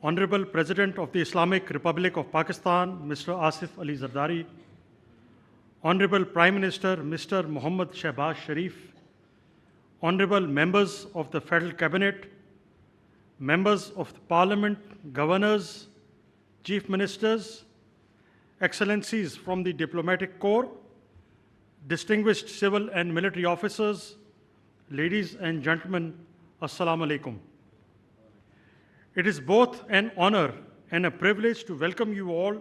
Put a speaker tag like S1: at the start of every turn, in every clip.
S1: Honorable President of the Islamic Republic of Pakistan, Mr. Asif Ali Zardari, Honorable Prime Minister, Mr. Mohammad Shehbaz Sharif, Honorable Members of the Federal Cabinet, Members of the Parliament, Governors, Chief Ministers, Excellencies from the Diplomatic Corps, distinguished civil and military officers, ladies and gentlemen, Assalamu alaikum. It is both an honor and a privilege to welcome you all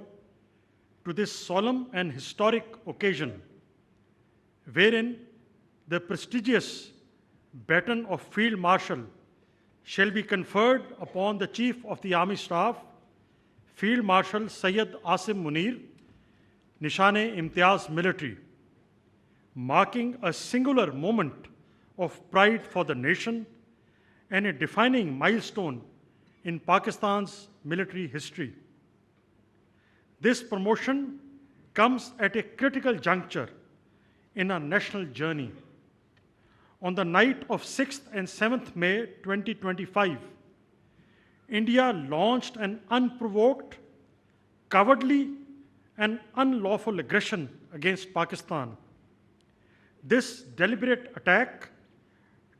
S1: to this solemn and historic occasion, wherein the prestigious Baton of Field Marshal shall be conferred upon the Chief of the Army Staff, Field Marshal Sayyid Asim Munir, Nishan-e-Imtiaz Military, marking a singular moment of pride for the nation and a defining milestone in Pakistan's military history. This promotion comes at a critical juncture in our national journey. On the night of 6th and 7th May 2025, India launched an unprovoked, cowardly, and unlawful aggression against Pakistan. This deliberate attack,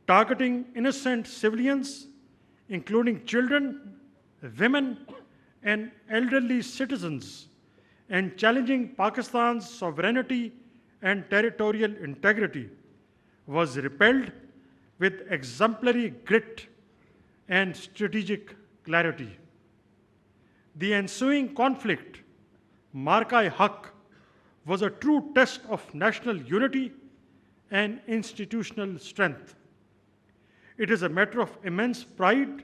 S1: targeting innocent civilians, including children, women, and elderly citizens, and challenging Pakistan's sovereignty and territorial integrity, was repelled with exemplary grit and strategic clarity. The ensuing conflict, Marka-e-Haq, was a true test of national unity and institutional strength. It is a matter of immense pride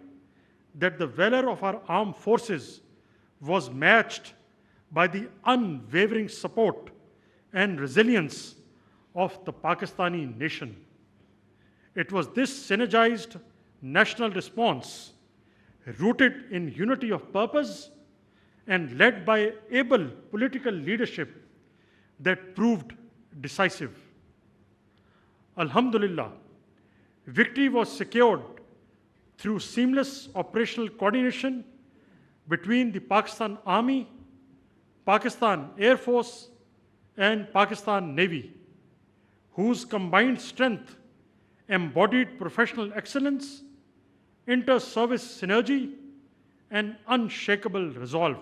S1: that the valor of our armed forces was matched by the unwavering support and resilience of the Pakistani nation. It was this synergized national response, rooted in unity of purpose and led by able political leadership, that proved decisive. Alhamdulillah, victory was secured through seamless operational coordination between the Pakistan Army, Pakistan Air Force, and Pakistan Navy, whose combined strength embodied professional excellence, inter-service synergy, and unshakable resolve.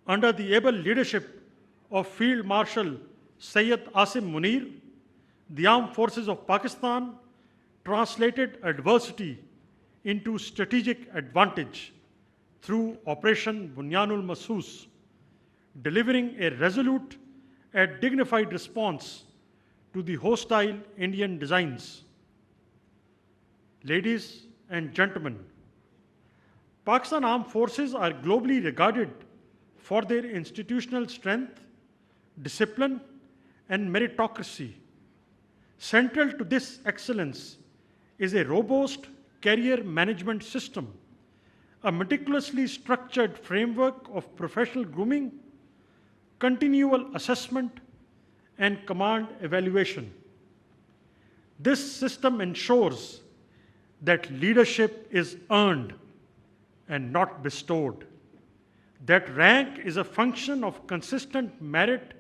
S1: Under the able leadership of Field Marshal Sayyid Asim Munir, the Armed Forces of Pakistan translated adversity into strategic advantage through Operation Bunyanul Masoos, delivering a resolute and dignified response to the hostile Indian designs. Ladies and gentlemen, Pakistan Armed Forces are globally regarded for their institutional strength, discipline, and meritocracy. Central to this excellence is a robust career management system, a meticulously structured framework of professional grooming, continual assessment, and command evaluation. This system ensures that leadership is earned and not bestowed, that rank is a function of consistent merit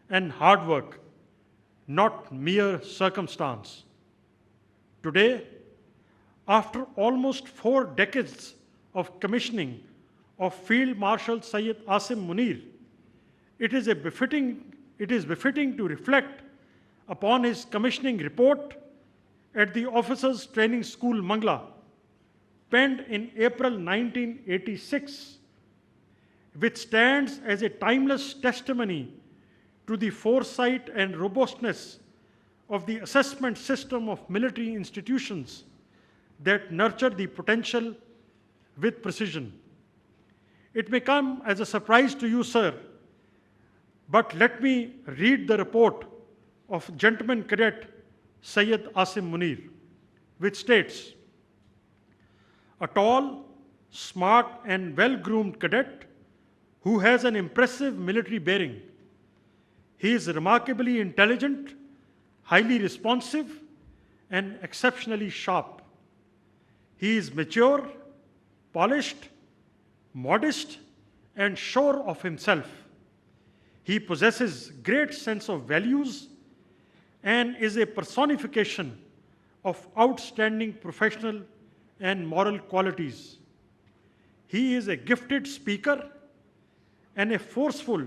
S1: and hard work, not mere circumstance. Today, after almost 4 decades of commissioning of Field Marshal Sayyid Asim Munir, it is befitting to reflect upon his commissioning report at the Officers Training School, Mangla, penned in April 1986, which stands as a timeless testimony to the foresight and robustness of the assessment system of military institutions that nurture the potential with precision. It may come as a surprise to you, sir, but let me read the report of Gentleman Cadet Sayyid Asim Munir, which states, a tall, smart, and well-groomed cadet who has an impressive military bearing. He is remarkably intelligent, highly responsive, and exceptionally sharp. He is mature, polished, modest, and sure of himself. He possesses great sense of values and is a personification of outstanding professional and moral qualities. He is a gifted speaker and a forceful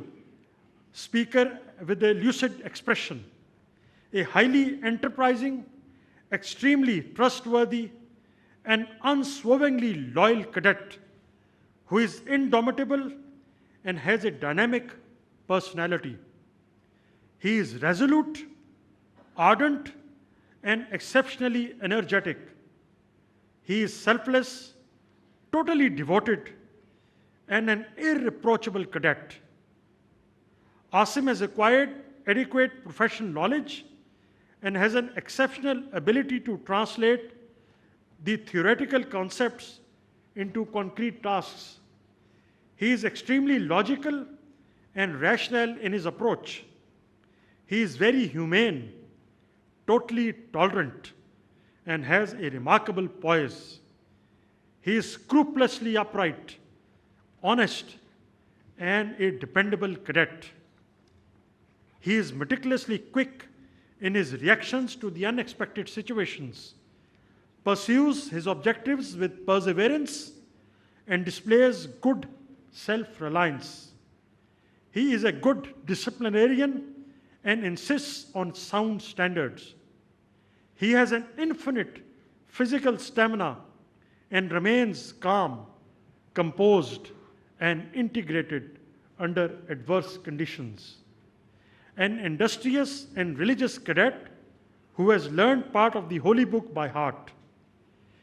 S1: speaker with a lucid expression, a highly enterprising, extremely trustworthy, and unswervingly loyal cadet who is indomitable and has a dynamic personality. He is resolute, ardent, and exceptionally energetic. He is selfless, totally devoted, and an irreproachable cadet. Asim has acquired adequate professional knowledge and has an exceptional ability to translate the theoretical concepts into concrete tasks. He is extremely logical and rational in his approach. He is very humane, totally tolerant, and has a remarkable poise. He is scrupulously upright, honest, and a dependable cadet. He is meticulously quick in his reactions to the unexpected situations, pursues his objectives with perseverance, and displays good self-reliance. He is a good disciplinarian and insists on sound standards. He has an infinite physical stamina and remains calm, composed, and integrated under adverse conditions. An industrious and religious cadet who has learned part of the Holy Book by heart.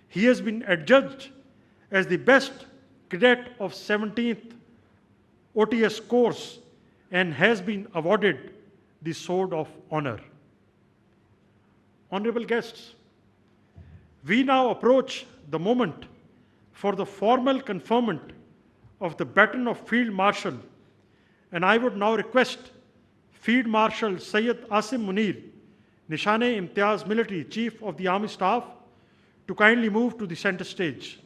S1: He has been adjudged as the best cadet of 17th OTS course and has been awarded the Sword of Honor. Honorable guests, we now approach the moment for the formal conferment of the baton of Field Marshal, and I would now request Field Marshal Sayyid Asim Munir, Nishane-e-Imtiaz Military Chief of the Army Staff, to kindly move to the center stage.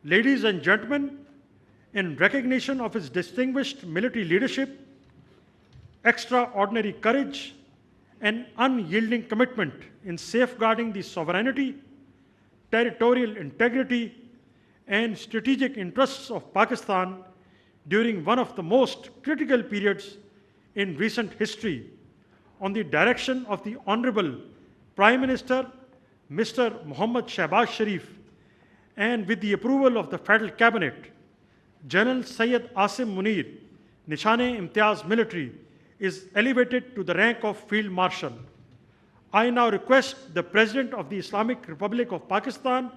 S1: Ladies and gentlemen, in recognition of his distinguished military leadership, extraordinary courage, and unyielding commitment in safeguarding the sovereignty, territorial integrity, and strategic interests of Pakistan during one of the most critical periods in recent history, on the direction of the Honorable Prime Minister, Mr. Muhammad Shehbaz Sharif, and with the approval of the Federal Cabinet, General Sayyid Asim Munir, Nishane-e-Imtiaz Military, is elevated to the rank of Field Marshal. I now request the President of the Islamic Republic of Pakistan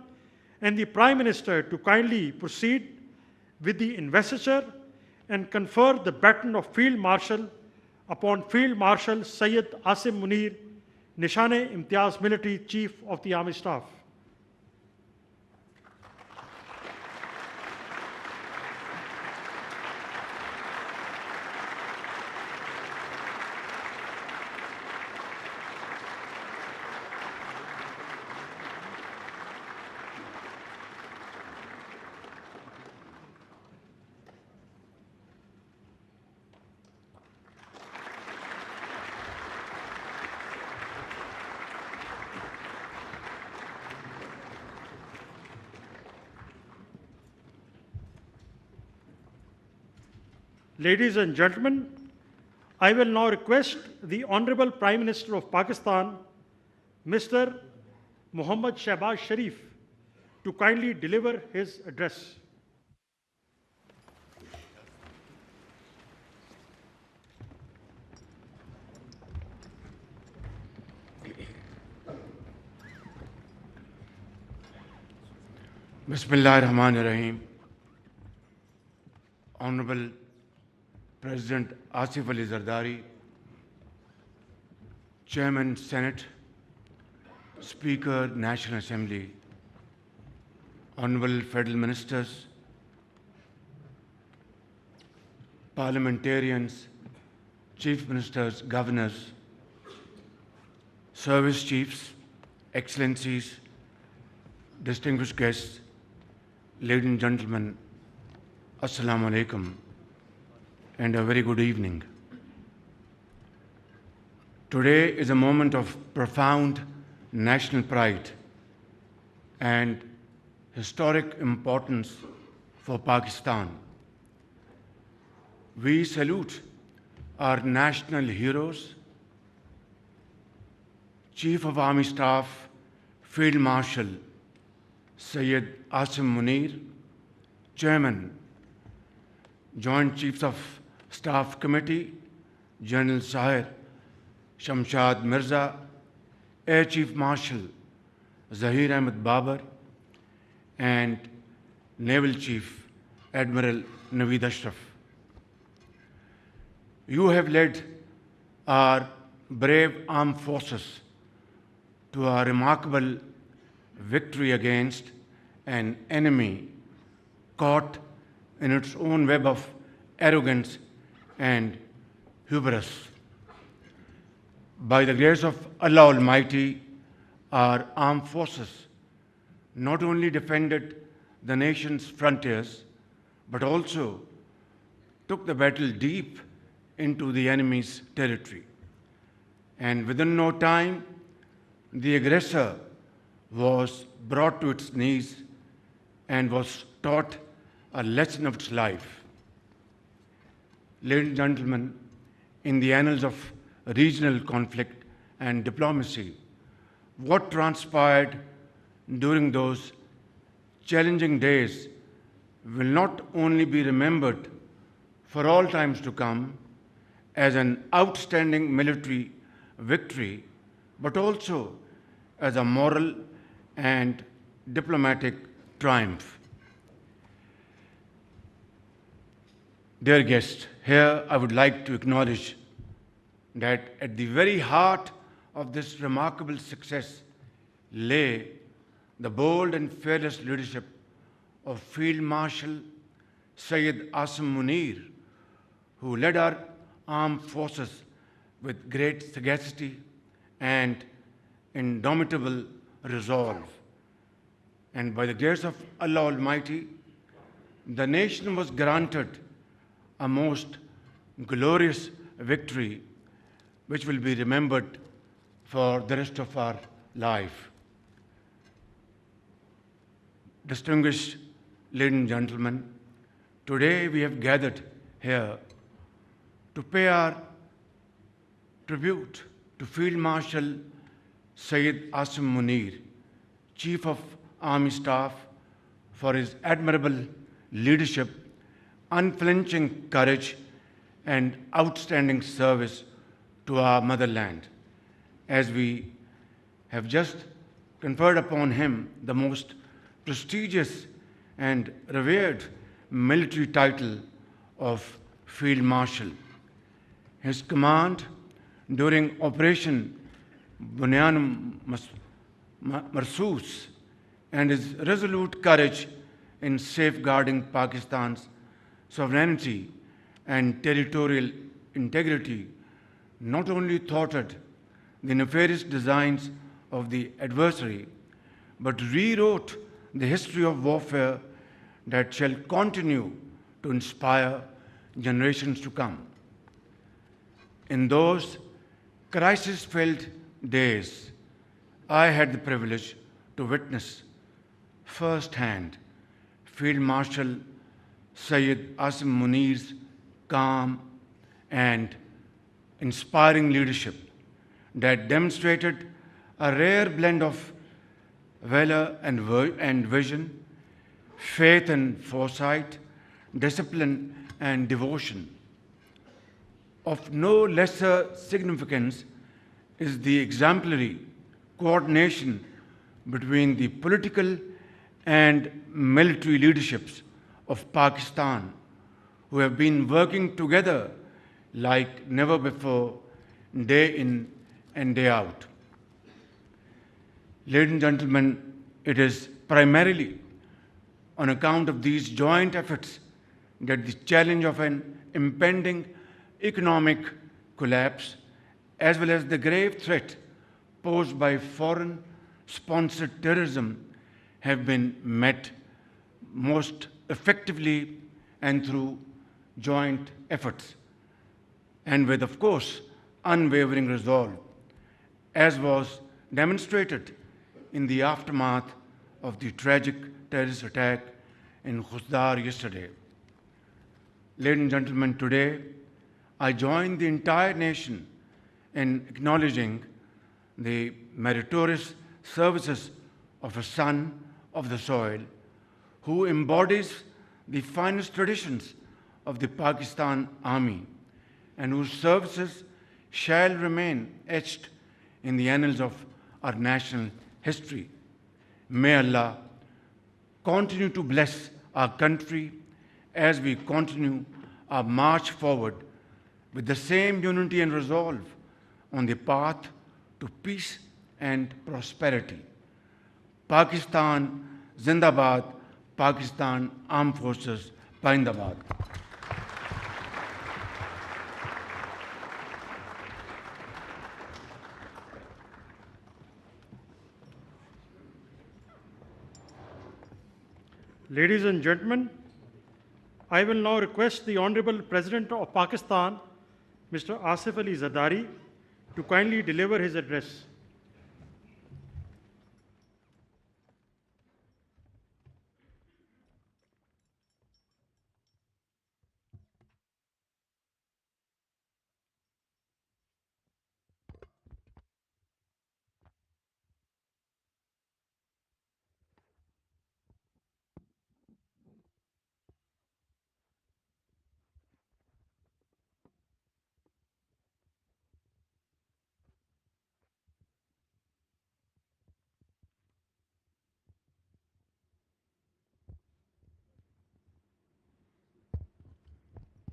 S1: and the Prime Minister to kindly proceed with the investiture and confer the baton of Field Marshal upon Field Marshal Sayyid Asim Munir, Nishane-e-Imtiaz Military Chief of the Army Staff. Ladies and gentlemen, I will now request the Honorable Prime Minister of Pakistan, Mr. Muhammad Shehbaz Sharif, to kindly deliver his address.
S2: Bismillahirrahmanirrahim. Honorable President Asif Ali Zardari, Chairman Senate, Speaker National Assembly, Honorable Federal Ministers, Parliamentarians, Chief Ministers, Governors, Service Chiefs, Excellencies, distinguished guests, ladies and gentlemen, Assalamu alaikum, and a very good evening. Today is a moment of profound national pride and historic importance for Pakistan. We salute our national heroes, Chief of Army Staff, Field Marshal Syed Asim Munir, Chairman, Joint Chiefs of Staff Committee, General Sahir Shamshad Mirza, Air Chief Marshal Zahir Ahmed Babar, and Naval Chief Admiral Naveed Ashraf. You have led our brave armed forces to a remarkable victory against an enemy caught in its own web of arrogance and hubris. By the grace of Allah Almighty, our armed forces not only defended the nation's frontiers, but also took the battle deep into the enemy's territory. And within no time, the aggressor was brought to its knees and was taught a lesson of its life. Ladies and gentlemen, in the annals of regional conflict and diplomacy, what transpired during those challenging days will not only be remembered for all times to come as an outstanding military victory, but also as a moral and diplomatic triumph. Dear guests, here I would like to acknowledge that at the very heart of this remarkable success lay the bold and fearless leadership of Field Marshal Syed Asim Munir, who led our armed forces with great sagacity and indomitable resolve. And by the grace of Allah Almighty, the nation was granted a most glorious victory which will be remembered for the rest of our life. Distinguished ladies and gentlemen, today we have gathered here to pay our tribute to Field Marshal Syed Asim Munir, Chief of Army Staff, for his admirable leadership, unflinching courage, and outstanding service to our motherland, as we have just conferred upon him the most prestigious and revered military title of Field Marshal. His command during Operation Bunyan Marsus and his resolute courage in safeguarding Pakistan's sovereignty and territorial integrity not only thwarted the nefarious designs of the adversary, but rewrote the history of warfare that shall continue to inspire generations to come. In those crisis-filled days, I had the privilege to witness firsthand Field Marshal Syed Asim Munir's calm and inspiring leadership that demonstrated a rare blend of valor and vision, faith and foresight, discipline and devotion. Of no lesser significance is the exemplary coordination between the political and military leaderships of Pakistan, who have been working together like never before, day in and day out. Ladies and gentlemen, it is primarily on account of these joint efforts that the challenge of an impending economic collapse, as well as the grave threat posed by foreign-sponsored terrorism, have been met most effectively and through joint efforts, and with, of course, unwavering resolve, as was demonstrated in the aftermath of the tragic terrorist attack in Khusdar yesterday. Ladies and gentlemen, today I join the entire nation in acknowledging the meritorious services of a son of the soil who embodies the finest traditions of the Pakistan Army and whose services shall remain etched in the annals of our national history. May Allah continue to bless our country as we continue our march forward with the same unity and resolve on the path to peace and prosperity. Pakistan Zindabad, Pakistan Armed Forces Zindabad.
S1: Ladies and gentlemen, I will now request the Honorable President of Pakistan, Mr. Asif Ali Zardari, to kindly deliver his address.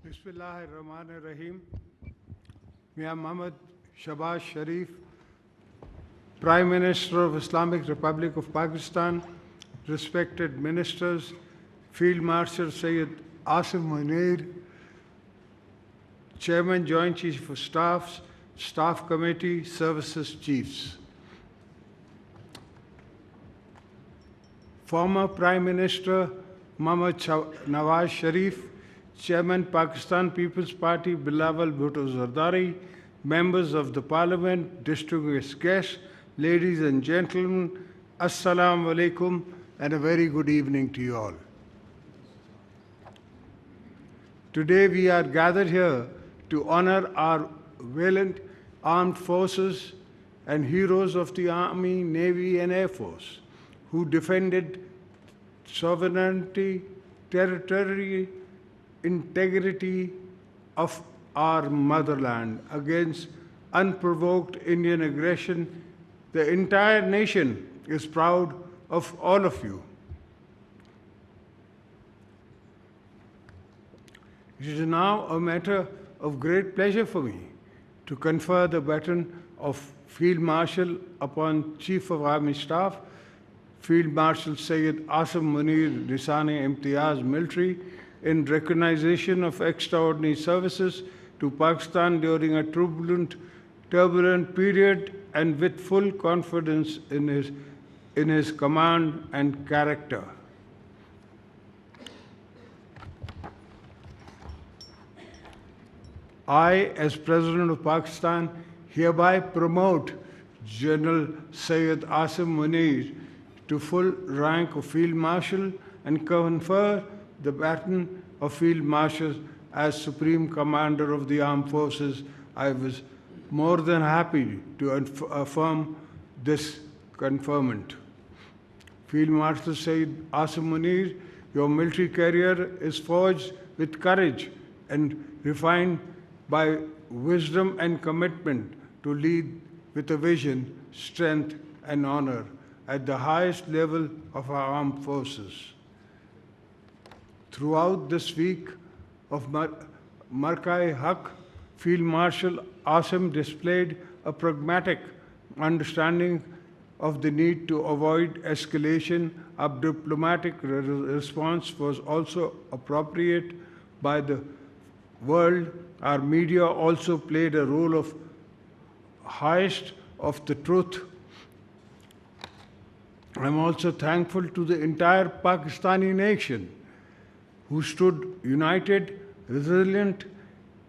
S3: Bismillahirrahmanirrahim. Mia Muhammad Shahbaz Sharif, Prime Minister of Islamic Republic of Pakistan, respected ministers, Field Marshal Sayyid Asim Munir, Chairman Joint Chief of Staffs, Staff Committee, Services Chiefs. Former Prime Minister Muhammad Nawaz Sharif, Chairman Pakistan People's Party Bilawal Bhutto Zardari, members of the Parliament, distinguished guests, ladies and gentlemen, Assalamu alaikum and a very good evening to you all. Today we are gathered here to honor our valiant armed forces and heroes of the Army, Navy and Air Force who defended sovereignty, territory, integrity of our motherland against unprovoked Indian aggression. The entire nation is proud of all of you. It is now a matter of great pleasure for me to confer the baton of Field Marshal upon Chief of Army Staff, Field Marshal Sayyid Asim Munir Nisane-e-Imtiyaz Military, in recognition of extraordinary services to Pakistan during a turbulent period and with full confidence in his command and character. I, as President of Pakistan, hereby promote General Sayyid Asim Munir to full rank of Field Marshal and confer the baton of Field Marshal as Supreme Commander of the Armed Forces. I was more than happy to affirm this conferment. Field Marshal Sayyid Asim Munir, your military career is forged with courage and refined by wisdom and commitment to lead with a vision, strength, and honor at the highest level of our armed forces. Throughout this week of Markai-Haq, Field Marshal Asim displayed a pragmatic understanding of the need to avoid escalation. A diplomatic response was also appropriate by the world our media also played a role of highest of the truth. I'm also thankful to the entire Pakistani nation who stood united, resilient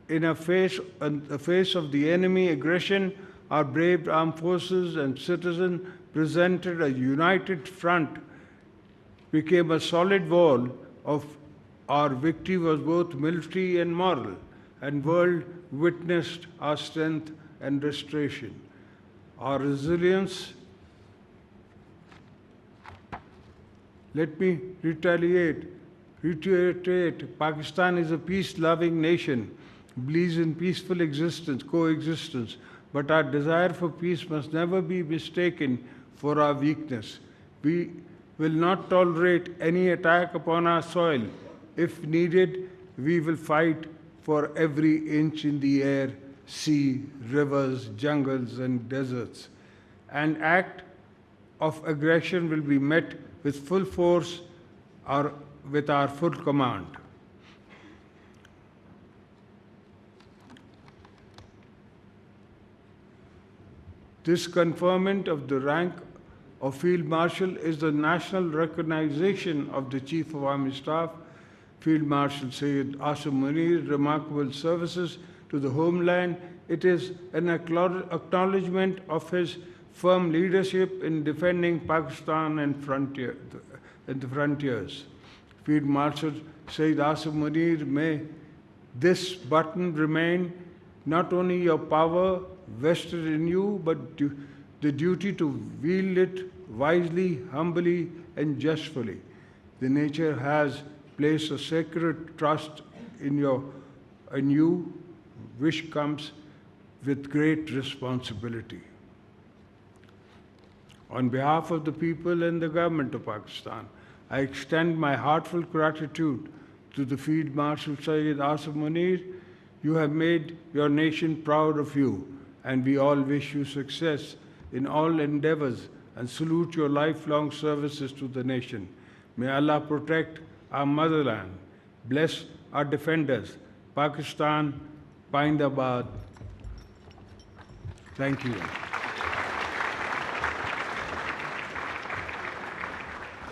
S3: in the face of the enemy aggression. Our brave armed forces and citizens presented a united front, became a solid wall of our victory was both military and moral, and world witnessed our strength and restoration. Our resilience. Let me reiterate, Pakistan is a peace-loving nation, believes in peaceful coexistence, but our desire for peace must never be mistaken for our weakness. We will not tolerate any attack upon our soil. If needed, we will fight for every inch in the air, sea, rivers, jungles, and deserts. An act of aggression will be met with full force or with our full command. This conferment of the rank of Field Marshal is the national recognition of the Chief of Army Staff, Field Marshal Sayyid Asim Munir's remarkable services to the homeland. It is an acknowledgement of his firm leadership in defending Pakistan and the frontiers. Field Marshal Sayyid Asim Munir, may this button remain not only your power vested in you, but the duty to wield it wisely, humbly, and justly. The nature has placed a sacred trust in you, which comes with great responsibility. On behalf of the people and the government of Pakistan, I extend my heartfelt gratitude to the Field Marshal Sayyid Asim Munir. You have made your nation proud of you, and we all wish you success in all endeavors and salute your lifelong services to the nation. May Allah protect our motherland, bless our defenders, Pakistan, Pindabad. Thank you.